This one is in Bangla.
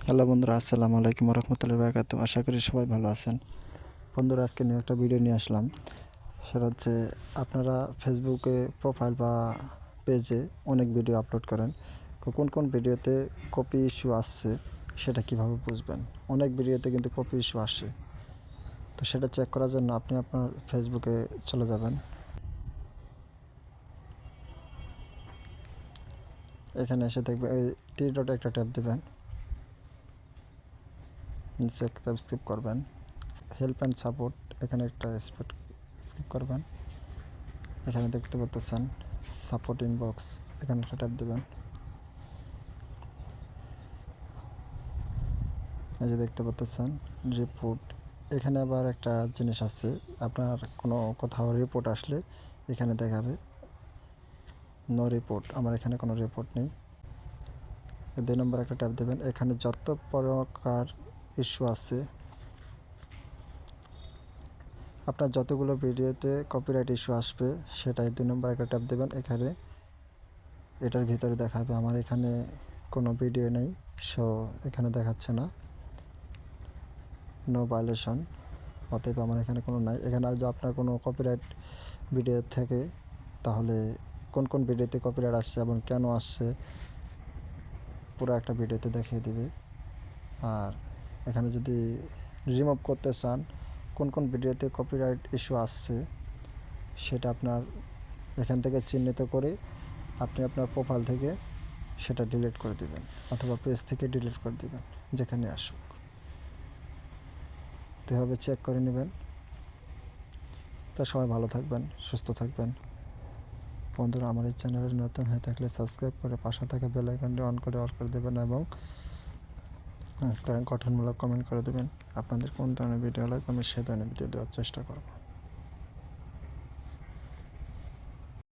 হ্যালো বন্ধুরা, আসসালামু আলাইকুম রহমতুল্লাহি ওয়া বারাকাতুহু। আশা করি সবাই ভালো আছেন। বন্ধুরা, আজকে নিয়ে একটা ভিডিও নিয়ে আসলাম। সেটা হচ্ছে, আপনারা ফেসবুকে প্রোফাইল বা পেজে অনেক ভিডিও আপলোড করেন। কোন কোন ভিডিওতে কপি ইস্যু আসছে সেটা কিভাবে বুঝবেন? অনেক ভিডিওতে কিন্তু কপি ইস্যু আসে। তো সেটা চেক করার জন্য আপনি আপনার ফেসবুকে চলে যাবেন। এখানে এসে দেখবেন এই থ্রি ডট একটা ট্যাপ দেবেন, নিচে একটা স্কিপ করবেন। হেল্প অ্যান্ড সাপোর্ট, এখানে একটা স্কিপ করবেন। এখানে দেখতে পাচ্ছেন সাপোর্ট ইনবক্স, এখানে একটা ট্যাপ দেবেন। এই যে দেখতে পাচ্ছেন রিপোর্ট, এখানে আবার একটা জিনিস আছে, আপনার কোনো কোথাও রিপোর্ট আসলে এখানে দেখাবে নো রিপোর্ট। আমার এখানে কোনো রিপোর্ট নেই। 2 নম্বর একটা ট্যাপ দেবেন। এখানে যত প্রকার ইস্যু আছে, আপনার যতগুলো ভিডিওতে কপিরাইট ইস্যু আসবে সেটাই 2 নম্বর একটা ট্যাপ দেবেন। এখানে এটার ভিতরে দেখাবে। আমার এখানে কোনো ভিডিও নেই, সো এখানে দেখাচ্ছে না নো ভায়োলেশন, অতএব আমার এখানে কোনো নাই। এখানে আর যদি আপনার কোনো কপিরাইট ভিডিও থাকে তাহলে কোন কোন ভিডিওতে কপিরাইট আসছে এবং কেন আসছে পুরো একটা ভিডিওতে দেখিয়ে দিবে। আর এখানে যদি রিমুভ করতে চান কোন কোন ভিডিওতে কপিরাইট ইস্যু আসছে সেটা আপনার এখান থেকে চিহ্নিত করে আপনি আপনার প্রোফাইল থেকে সেটা ডিলিট করে দিবেন, অথবা পেজ থেকে ডিলিট করে দিবেন, যেখানে আসুক। তো এভাবে চেক করে নেবেন। তো সবাই ভালো থাকবেন, সুস্থ থাকবেন। বন্ধুরা, আমার এই চ্যানেলে নতুন হয়ে থাকলে সাবস্ক্রাইব করে পাশে থাকা বেল আইকনটি অন করে দেবেন এবং একটা গঠনমূলক কমেন্ট করে দেবেন। আপনাদের কোন ধরনের ভিডিও লাগবে আমি সে ধরনের ভিডিও দেওয়ার চেষ্টা করব।